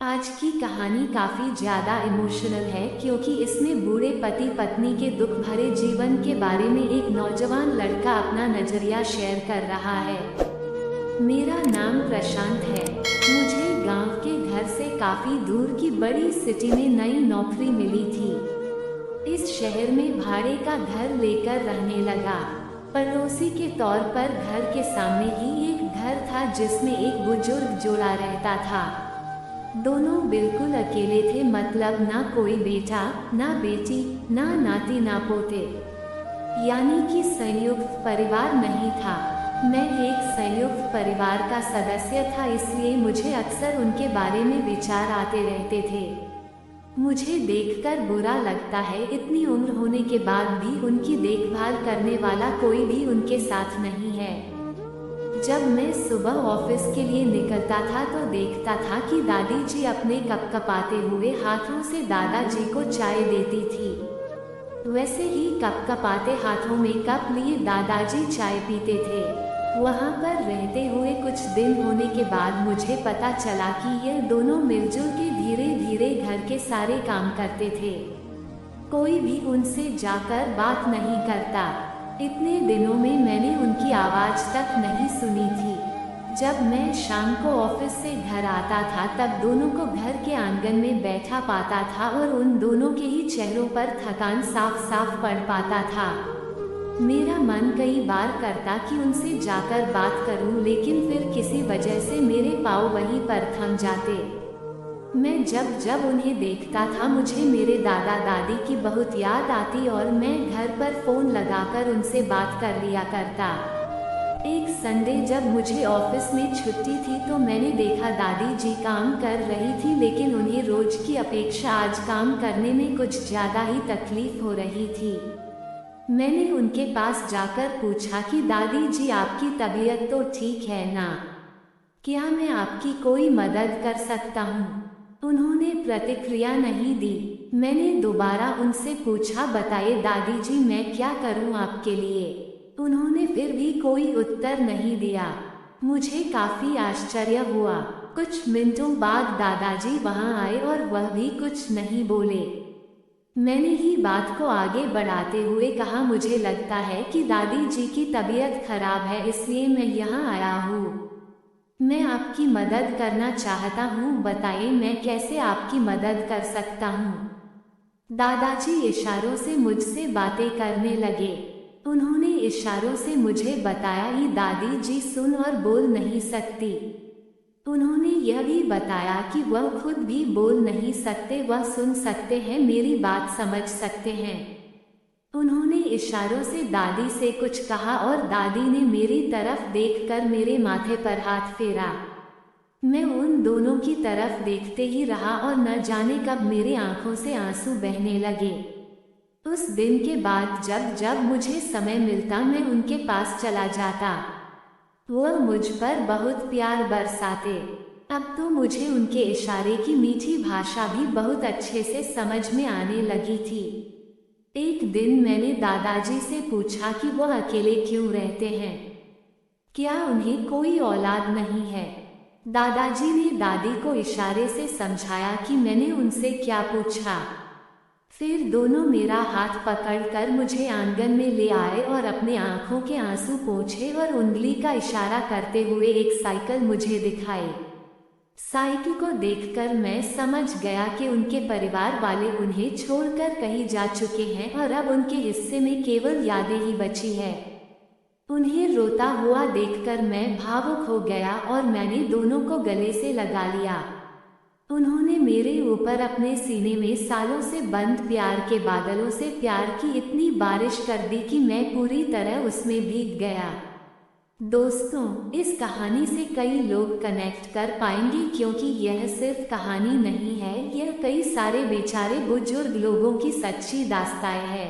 आज की कहानी काफी ज्यादा इमोशनल है क्योंकि इसमें बूढ़े पति पत्नी के दुख भरे जीवन के बारे में एक नौजवान लड़का अपना नजरिया शेयर कर रहा है। मेरा नाम प्रशांत है। मुझे गांव के घर से काफी दूर की बड़ी सिटी में नई नौकरी मिली थी। इस शहर में भाड़े का घर लेकर रहने लगा। पड़ोसी के तौर पर घर के सामने ही एक घर था जिसमें एक बुजुर्ग जोड़ा रहता था। दोनों बिल्कुल अकेले थे, मतलब ना कोई बेटा, ना बेटी, ना नाती, ना पोते, यानी कि संयुक्त परिवार नहीं था। मैं एक संयुक्त परिवार का सदस्य था, इसलिए मुझे अक्सर उनके बारे में विचार आते रहते थे। मुझे देखकर बुरा लगता है, इतनी उम्र होने के बाद भी उनकी देखभाल करने वाला कोई भी उनके साथ नहीं है। जब मैं सुबह ऑफिस के लिए निकलता था तो देखता था कि दादी जी अपने कपकपाते हुए हाथों से दादाजी को चाय देती थी। वैसे ही कपकपाते हाथों में कप लिए दादाजी चाय पीते थे। वहाँ पर रहते हुए कुछ दिन होने के बाद मुझे पता चला कि ये दोनों मिलजुल के धीरे धीरे घर के सारे काम करते थे। कोई भी उनसे जाकर बात नहीं करता। इतने दिनों में मैंने उनकी आवाज़ तक नहीं सुनी थी। जब मैं शाम को ऑफिस से घर आता था तब दोनों को घर के आंगन में बैठा पाता था और उन दोनों के ही चेहरों पर थकान साफ साफ पड़ पाता था। मेरा मन कई बार करता कि उनसे जाकर बात करूं, लेकिन फिर किसी वजह से मेरे पाँव वहीं पर थम जाते। मैं जब जब उन्हें देखता था मुझे मेरे दादा दादी की बहुत याद आती और मैं घर पर फ़ोन लगाकर उनसे बात कर लिया करता। एक संडे जब मुझे ऑफिस में छुट्टी थी तो मैंने देखा दादी जी काम कर रही थी, लेकिन उन्हें रोज की अपेक्षा आज काम करने में कुछ ज़्यादा ही तकलीफ हो रही थी। मैंने उनके पास जाकर पूछा कि दादी जी, आपकी तबीयत तो ठीक है ना? क्या मैं आपकी कोई मदद कर सकता हूँ? उन्होंने प्रतिक्रिया नहीं दी। मैंने दोबारा उनसे पूछा, बताइए दादी जी, मैं क्या करूं आपके लिए? उन्होंने फिर भी कोई उत्तर नहीं दिया। मुझे काफी आश्चर्य हुआ। कुछ मिनटों बाद दादाजी वहां आए और वह भी कुछ नहीं बोले। मैंने ही बात को आगे बढ़ाते हुए कहा, मुझे लगता है कि दादी जी की तबीयत खराब है, इसलिए मैं यहाँ आया हूँ। मैं आपकी मदद करना चाहता हूँ, बताइए मैं कैसे आपकी मदद कर सकता हूँ? दादाजी इशारों से मुझसे बातें करने लगे। उन्होंने इशारों से मुझे बताया कि दादी जी सुन और बोल नहीं सकती। उन्होंने यह भी बताया कि वह खुद भी बोल नहीं सकते, वह सुन सकते हैं, मेरी बात समझ सकते हैं। उन्होंने इशारों से दादी से कुछ कहा और दादी ने मेरी तरफ देखकर मेरे माथे पर हाथ फेरा। मैं उन दोनों की तरफ देखते ही रहा और न जाने कब मेरी आंखों से आंसू बहने लगे। उस दिन के बाद जब जब मुझे समय मिलता मैं उनके पास चला जाता। वह मुझ पर बहुत प्यार बरसाते। अब तो मुझे उनके इशारे की मीठी भाषा भी बहुत अच्छे से समझ में आने लगी थी। एक दिन मैंने दादाजी से पूछा कि वह अकेले क्यों रहते हैं, क्या उन्हें कोई औलाद नहीं है? दादाजी ने दादी को इशारे से समझाया कि मैंने उनसे क्या पूछा। फिर दोनों मेरा हाथ पकड़कर मुझे आंगन में ले आए और अपने आंखों के आंसू पोंछे और उंगली का इशारा करते हुए एक साइकिल मुझे दिखाई। साइकिल को देखकर मैं समझ गया कि उनके परिवार वाले उन्हें छोड़कर कहीं जा चुके हैं और अब उनके हिस्से में केवल यादें ही बची है। उन्हें रोता हुआ देखकर मैं भावुक हो गया और मैंने दोनों को गले से लगा लिया। उन्होंने मेरे ऊपर अपने सीने में सालों से बंद प्यार के बादलों से प्यार की इतनी बारिश कर दी कि मैं पूरी तरह उसमें भीग गया। दोस्तों, इस कहानी से कई लोग कनेक्ट कर पाएंगे क्योंकि यह सिर्फ कहानी नहीं है, यह कई सारे बेचारे बुजुर्ग लोगों की सच्ची दास्तान है।